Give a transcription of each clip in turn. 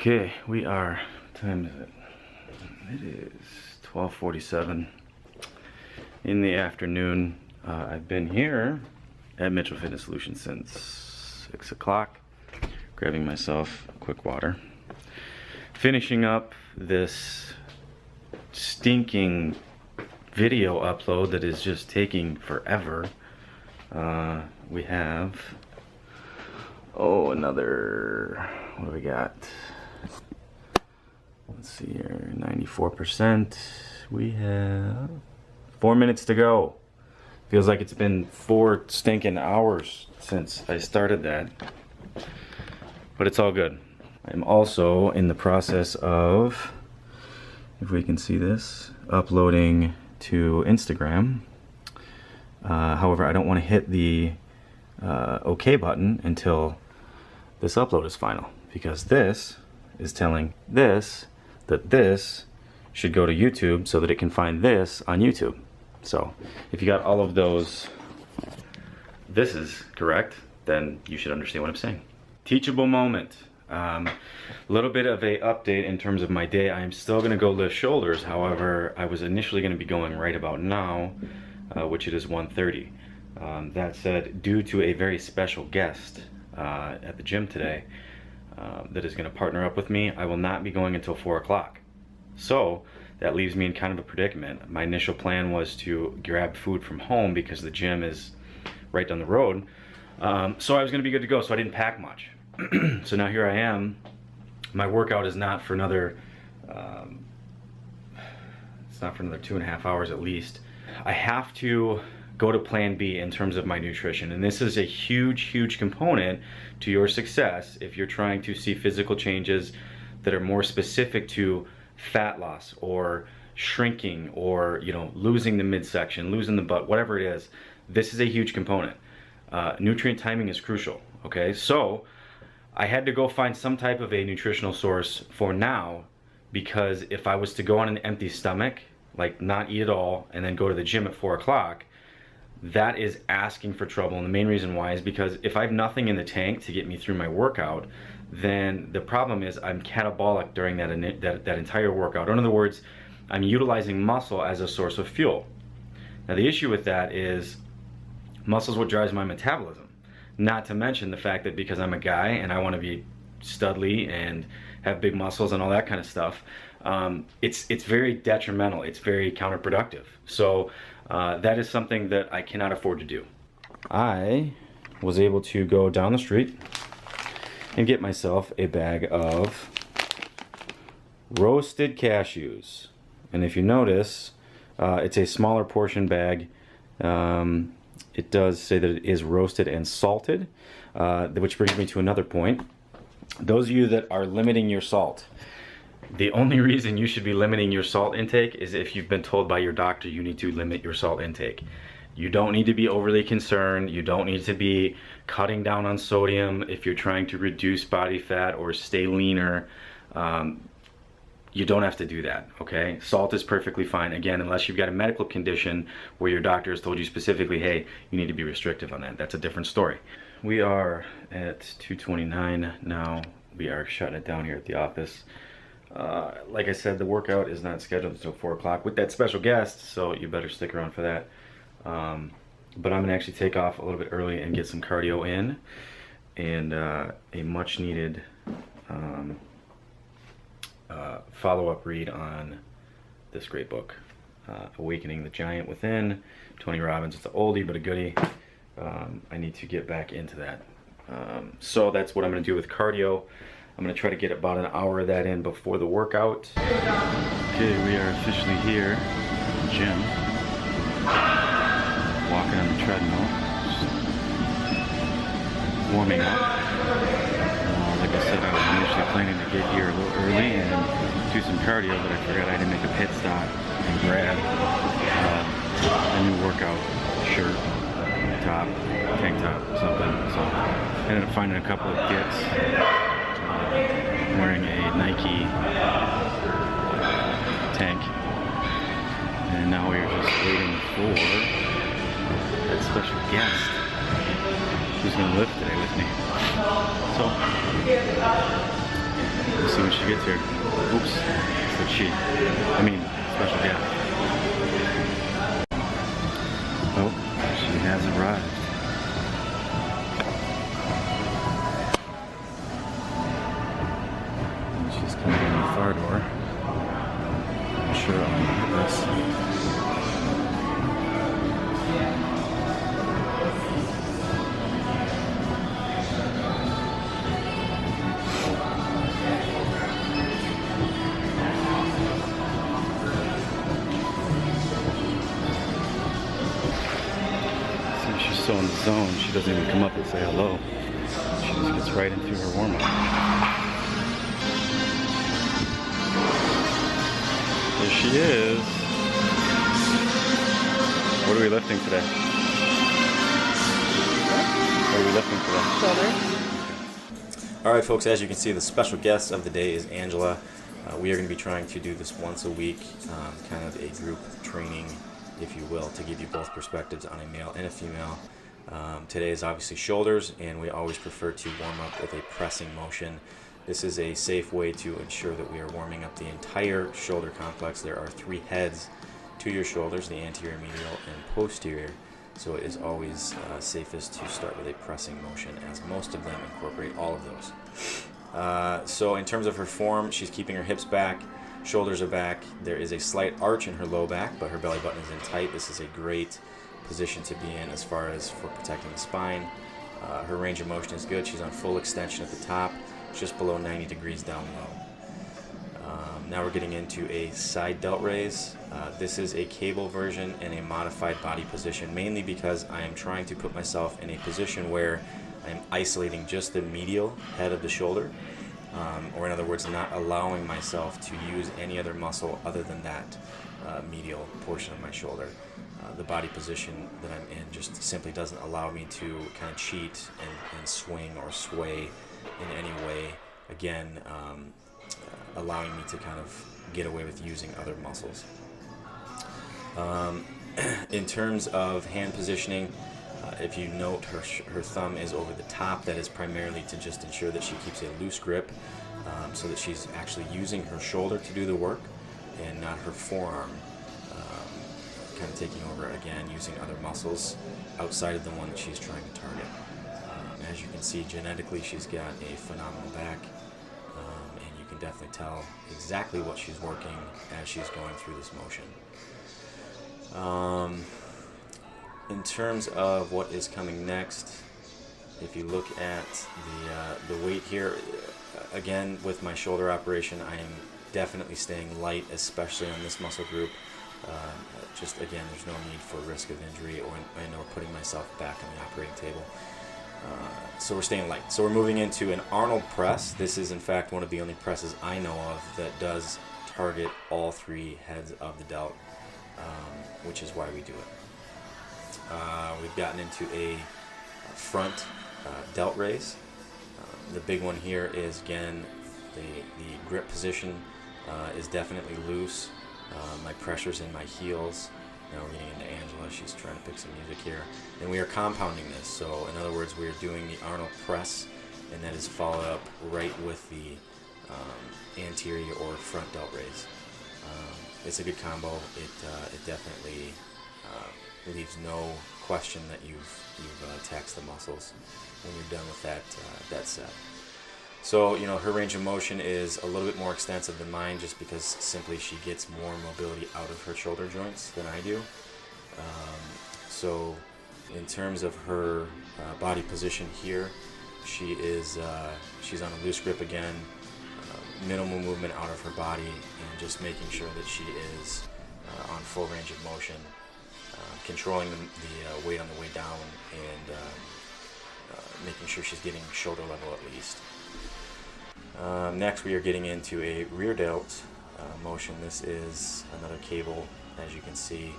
Okay, we are, what time is it? It is 12:47 in the afternoon. I've been here at Mitchell Fitness Solutions since 6 o'clock, grabbing myself a quick water. Finishing up this stinking video upload that is just taking forever. We have, another, what do we got? Let's see here, 94%. We have 4 minutes to go. Feels like it's been 4 stinking hours since I started that, but it's all good. I'm also in the process of, if we can see this, uploading to Instagram. However, I don't want to hit the OK button until this upload is final, because this is telling this that this should go to YouTube so that it can find this on YouTube. So if you got all of those this is correct, then you should understand what I'm saying. Teachable moment. A little bit of a update in terms of my day. I am still going to go lift shoulders. However, I was initially going to be going right about now, which it is 1:30. That said, due to a very special guest at the gym today that is going to partner up with me, I will not be going until 4 o'clock. So that leaves me in kind of a predicament. My initial plan was to grab food from home because the gym is right down the road. So I was going to be good to go, so I didn't pack much. So now here I am. My workout is not for another, it's not for another 2.5 hours at least. I have to go to plan B in terms of my nutrition, and this is a huge component to your success if you're trying to see physical changes that are more specific to fat loss or shrinking or, you know, losing the midsection, losing the butt, whatever it is. This is a huge component. Nutrient timing is crucial. Okay, so I had to go find some type of a nutritional source for now, because if I was to go on an empty stomach, like not eat at all, and then go to the gym at 4 o'clock, that is asking for trouble. And the main reason why is because if I have nothing in the tank to get me through my workout, then the problem is I'm catabolic during that entire workout. In other words, I'm utilizing muscle as a source of fuel. Now the issue with that is muscle is what drives my metabolism. Not to mention the fact that because I'm a guy and I want to be studly and have big muscles and all that kind of stuff, it's very detrimental. It's very counterproductive. So that is something that I cannot afford to do. I was able to go down the street and get myself a bag of roasted cashews. And if you notice, it's a smaller portion bag. It does say that it is roasted and salted, which brings me to another point. Those of you that are limiting your salt, the only reason you should be limiting your salt intake is if you've been told by your doctor you need to limit your salt intake. You don't need to be overly concerned. You don't need to be cutting down on sodium if you're trying to reduce body fat or stay leaner. You don't have to do that, okay? Salt is perfectly fine, again, unless you've got a medical condition where your doctor has told you specifically, hey, you need to be restrictive on that. That's a different story. We are at 2:29 now. We are shutting it down here at the office. Like I said, the workout is not scheduled until 4 o'clock with that special guest, so you better stick around for that. But I'm gonna actually take off a little bit early and get some cardio in, and a much needed follow-up read on this great book, Awakening the Giant Within, Tony Robbins. It's an oldie but a goodie. I need to get back into that. So that's what I'm going to do with cardio. I'm going to try to get about an hour of that in before the workout. Okay, we are officially here at the gym. Walking on the treadmill. Just warming up. Like I said, I was initially planning to get here a little early and do some cardio, but I forgot I had to make a pit stop and grab a new workout shirt, top, tank top, something. So I ended up finding a couple of kits. Wearing a Nike tank, and now we're just waiting for that special guest who's going to lift today with me. So we'll see when she gets here. Oops, said she. I mean, special guest. Oh, she has arrived. And she's coming in the far door. I'm sure I'll do this. So in the zone, she doesn't even come up and say hello. She just gets right into her warm-up. There she is. What are we lifting today? What are we lifting today? Shoulder. Alright folks, as you can see, the special guest of the day is Angela. We are going to be trying to do this once a week, kind of a group training, if you will, to give you both perspectives on a male and a female. Today is obviously shoulders, and we always prefer to warm up with a pressing motion. This is a safe way to ensure that we are warming up the entire shoulder complex. There are 3 heads to your shoulders, the anterior, medial, and posterior. So it is always safest to start with a pressing motion, as most of them incorporate all of those. So in terms of her form, she's keeping her hips back, shoulders are back. There is a slight arch in her low back, but her belly button is in tight. This is a great position to be in as far as for protecting the spine. Her range of motion is good. She's on full extension at the top, just below 90 degrees down low. Now we're getting into a side delt raise. This is a cable version and a modified body position, mainly because I am trying to put myself in a position where I'm isolating just the medial head of the shoulder, or in other words, not allowing myself to use any other muscle other than that medial portion of my shoulder. The body position that I'm in just simply doesn't allow me to kind of cheat and swing or sway in any way, again, allowing me to kind of get away with using other muscles. In terms of hand positioning, if you note, her thumb is over the top. That is primarily to just ensure that she keeps a loose grip, so that she's actually using her shoulder to do the work and not her forearm, kind of taking over again, using other muscles outside of the one that she's trying to target. As you can see, genetically she's got a phenomenal back, and you can definitely tell exactly what she's working as she's going through this motion. In terms of what is coming next, if you look at the weight here, again with my shoulder operation, I am definitely staying light, especially on this muscle group. Just again, there's no need for risk of injury or putting myself back on the operating table. So we're staying light. So we're moving into an Arnold press. This is in fact one of the only presses I know of that does target all 3 heads of the delt, which is why we do it. We've gotten into a front delt raise. The big one here is, again, the grip position is definitely loose. My pressure's in my heels. Now we're getting into Angela. She's trying to pick some music here. And we are compounding this. So in other words, we are doing the Arnold press, and that is followed up right with the anterior or front delt raise. It's a good combo. It definitely leaves no question that you've taxed the muscles when you're done with that set. So, her range of motion is a little bit more extensive than mine, just because simply she gets more mobility out of her shoulder joints than I do. So in terms of her body position here, she's on a loose grip again, minimal movement out of her body, and just making sure that she is on full range of motion, controlling the weight on the way down, and making sure she's getting shoulder level at least. Next, we are getting into a rear delt motion. This is another cable, as you can see.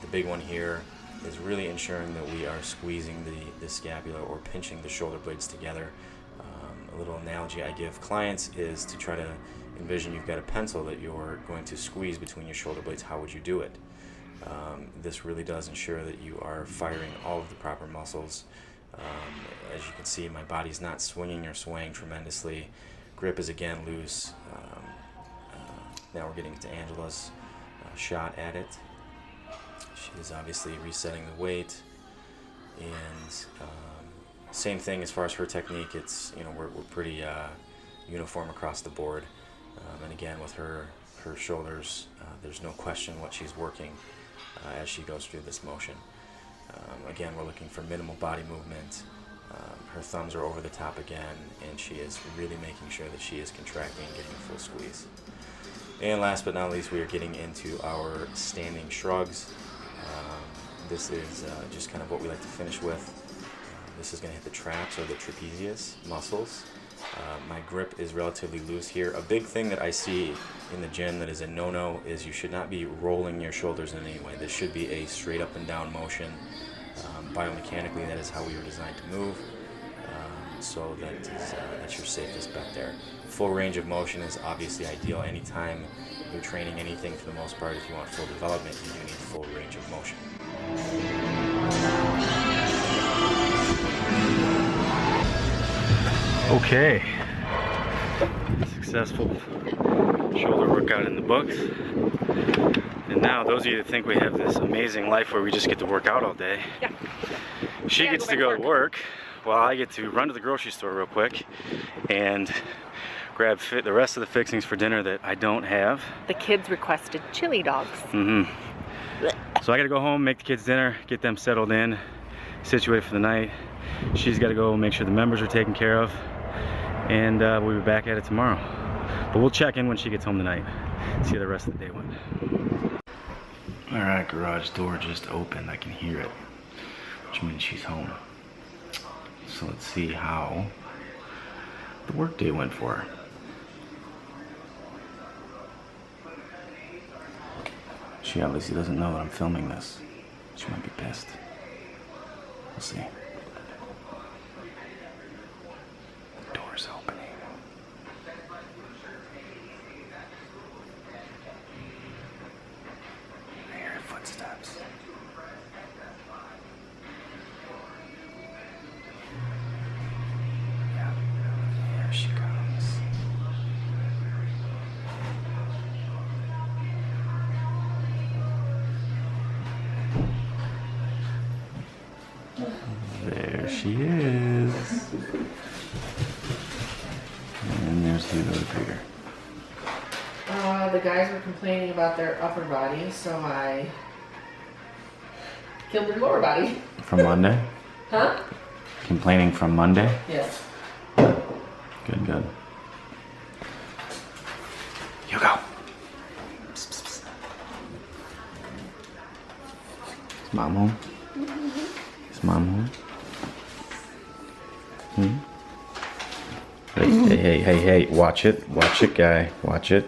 The big one here is really ensuring that we are squeezing the scapula or pinching the shoulder blades together. A little analogy I give clients is to try to envision you've got a pencil that you're going to squeeze between your shoulder blades. How would you do it? This really does ensure that you are firing all of the proper muscles. As you can see, my body's not swinging or swaying tremendously. Grip is again loose. Now we're getting to Angela's shot at it. She's obviously resetting the weight, and same thing as far as her technique. It's, you know, we're pretty uniform across the board, and again with her shoulders, there's no question what she's working as she goes through this motion. Again, we're looking for minimal body movement. Her thumbs are over the top again, and she is really making sure that she is contracting and getting a full squeeze. And last but not least, we are getting into our standing shrugs. This is just kind of what we like to finish with. This is going to hit the traps or the trapezius muscles. My grip is relatively loose here. A big thing that I see in the gym that is a no-no is you should not be rolling your shoulders in any way. This should be a straight up and down motion. Biomechanically, that is how we are designed to move. So that's your safest bet there. Full range of motion is obviously ideal. Anytime you're training anything, for the most part, if you want full development, you do need full range of motion. Okay, successful shoulder workout in the books. And now those of you that think we have this amazing life where we just get to work out all day, Yeah. she Yeah, gets to go to work while I get to run to the grocery store real quick and grab the rest of the fixings for dinner that I don't have. The kids requested chili dogs. So I gotta go home, make the kids dinner, get them settled in, situated for the night. She's gotta go make sure the members are taken care of, and we'll be back at it tomorrow. But we'll check in when she gets home tonight, see how the rest of the day went. All right, garage door just opened. I can hear it, which means she's home. So let's see how the work day went for her. She obviously doesn't know that I'm filming this. She might be pissed. We'll see. Door's opening. I hear footsteps. Yeah, here she comes. There she is. And there's the other bigger. The guys were complaining about their upper body, so I killed their lower body. From Monday? Huh? Complaining from Monday? Yes. Good, good. You go. Psst, psst, psst. Is Mom home? Is Mom home? Hey, hey, hey, hey, watch it, guy, watch it.